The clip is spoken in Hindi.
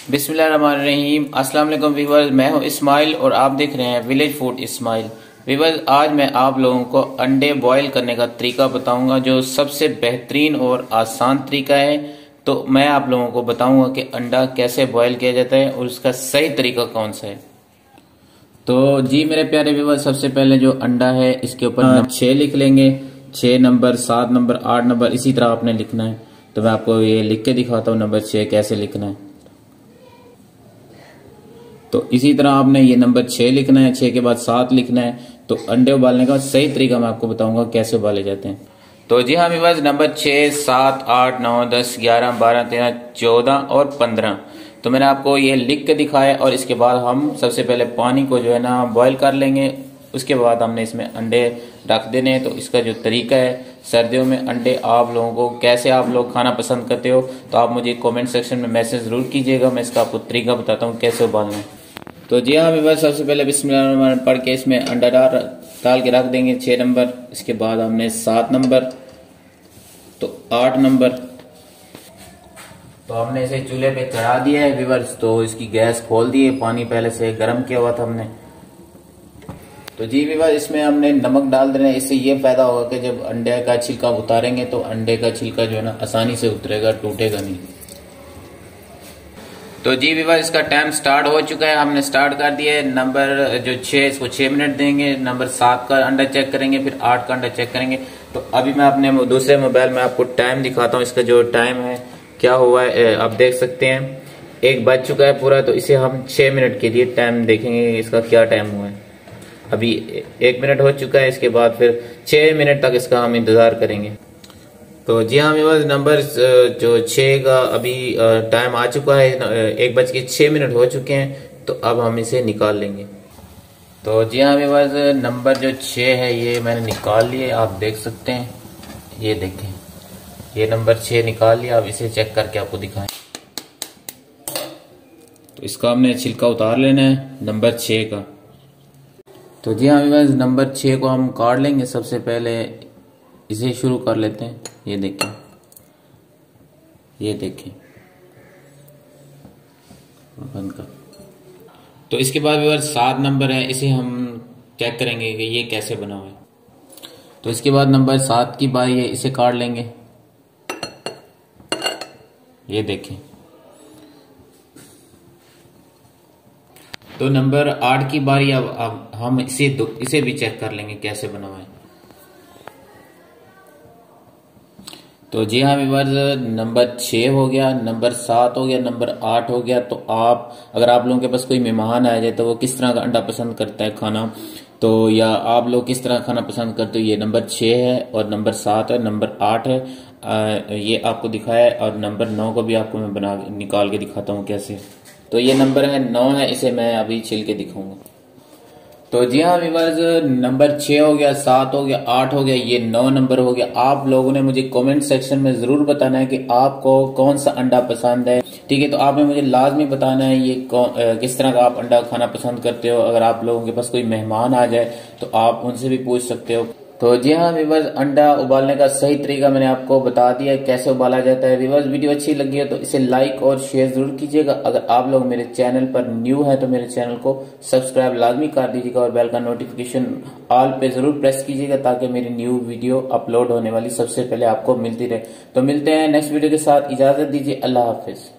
बिस्मिल्लाहिर्रहमानिर्रहीम। अस्सलाम वालेकुम व्यूअर्स, मैं हूं इस्माइल और आप देख रहे हैं विलेज फूड इस्माइल। व्यूअर्स, आज मैं आप लोगों को अंडे बॉयल करने का तरीका बताऊंगा जो सबसे बेहतरीन और आसान तरीका है। तो मैं आप लोगों को बताऊंगा कि अंडा कैसे बॉयल किया जाता है और उसका सही तरीका कौन सा है। तो जी मेरे प्यारे व्यूअर्स, सबसे पहले जो अंडा है इसके ऊपर 6 लिख लेंगे। 6 नंबर, 7 नंबर, 8 नंबर, इसी तरह आपने लिखना है। तो मैं आपको ये लिख के दिखाता हूँ नंबर 6 कैसे लिखना है। तो इसी तरह आपने ये नंबर 6 लिखना है, 6 के बाद 7 लिखना है। तो अंडे उबालने का सही तरीका मैं आपको बताऊंगा कैसे उबाले जाते हैं। तो जी हाँ व्यूअर्स, नंबर 6, 7, 8, 9, 10, 11, 12, 13, 14 और 15 तो मैंने आपको ये लिख के दिखाया। और इसके बाद हम सबसे पहले पानी को जो है ना बॉईल कर लेंगे। उसके बाद हमने इसमें अंडे रख देने हैं। तो इसका जो तरीका है, सर्दियों में अंडे आप लोगों को कैसे आप लोग खाना पसंद करते हो तो आप मुझे कमेंट सेक्शन में मैसेज जरूर कीजिएगा। मैं इसका आपको तरीका बताता हूँ कैसे उबालना है। तो जी हाँ व्यूअर्स, सबसे पहले बिस्मिल्लाह पढ़ के इसमें अंडा डाल के रख देंगे 6 नंबर। इसके बाद हमने 7 नंबर, तो 8 नंबर, तो हमने इसे चूल्हे पे चढ़ा दिया है व्यूअर्स। तो इसकी गैस खोल दी है, पानी पहले से गर्म किया हुआ था हमने। तो जी व्यूअर्स, इसमें हमने नमक डाल देना है। इससे ये फायदा होगा कि जब अंडे का छिलका उतारेंगे तो अंडे का छिलका जो है ना आसानी से उतरेगा, टूटेगा नहीं। तो जी व्यूअर्स, इसका टाइम स्टार्ट हो चुका है, हमने स्टार्ट कर दिया है। नंबर जो 6 इसको 6 मिनट देंगे। नंबर 7 का अंडा चेक करेंगे, फिर 8 का अंडा चेक करेंगे। तो अभी मैं अपने दूसरे मोबाइल में आपको टाइम दिखाता हूँ। इसका जो टाइम है क्या हुआ है आप देख सकते हैं, 1 बज चुका है पूरा। तो इसे हम 6 मिनट के लिए टाइम देखेंगे इसका क्या टाइम हुआ है। अभी 1 मिनट हो चुका है, इसके बाद फिर 6 मिनट तक इसका हम इंतजार करेंगे। तो जी हाँ व्यूअर्स, नंबर जो 6 का अभी टाइम आ चुका है, 1:06 हो चुके हैं। तो अब हम इसे निकाल लेंगे। तो जी हाँ व्यूअर्स, नंबर जो 6 है ये मैंने निकाल लिए, आप देख सकते हैं। ये देखें, ये नंबर 6 निकाल लिया। अब इसे चेक करके आपको दिखाएं। तो इसका हमने छिलका उतार लेना है नंबर 6 का। तो जी हाँ व्यूअर्स, नंबर 6 को हम काट लेंगे। सबसे पहले इसे शुरू कर लेते हैं। ये देखें, ये देखें, बंद कर। तो इसके बाद व्यूअर्स 7 नंबर है, इसे हम चेक करेंगे कि ये कैसे बना हुआ है। तो इसके बाद नंबर 7 की बारी है, इसे काट लेंगे। ये देखें। तो नंबर 8 की बारी, अब हम इसे भी चेक कर लेंगे कैसे बना हुआ है। तो जी हाँ व्यूअर्स, नंबर 6 हो गया, नंबर 7 हो गया, नंबर 8 हो गया। तो आप अगर आप लोगों के पास कोई मेहमान आ जाए तो वो किस तरह का अंडा पसंद करता है खाना, तो या आप लोग किस तरह खाना पसंद करते हो, ये नंबर 6 है और नंबर 7 है, नंबर 8 है। ये आपको दिखाया है। और नंबर 9 को भी आपको मैं निकाल के दिखाता हूँ कैसे। तो ये नंबर है 9 है, इसे मैं अभी छिल के दिखाऊंगा। तो जी हाँ व्यूअर्स, नंबर 6 हो गया, 7 हो गया, 8 हो गया, ये 9 नंबर हो गया। आप लोगों ने मुझे कमेंट सेक्शन में जरूर बताना है कि आपको कौन सा अंडा पसंद है। ठीक है, तो आपने मुझे लाजमी बताना है ये किस तरह का आप अंडा खाना पसंद करते हो। अगर आप लोगों के पास कोई मेहमान आ जाए तो आप उनसे भी पूछ सकते हो। तो जी हाँ व्यूअर्स, अंडा उबालने का सही तरीका मैंने आपको बता दिया है कैसे उबाला जाता है। व्यूअर्स, वीडियो अच्छी लगी है तो इसे लाइक और शेयर जरूर कीजिएगा। अगर आप लोग मेरे चैनल पर न्यू है तो मेरे चैनल को सब्सक्राइब लाजमी कर दीजिएगा और बेल का नोटिफिकेशन ऑल पे जरूर प्रेस कीजिएगा ताकि मेरी न्यू वीडियो अपलोड होने वाली सबसे पहले आपको मिलती रहे। तो मिलते हैं नेक्स्ट वीडियो के साथ, इजाजत दीजिए, अल्लाह हाफिज।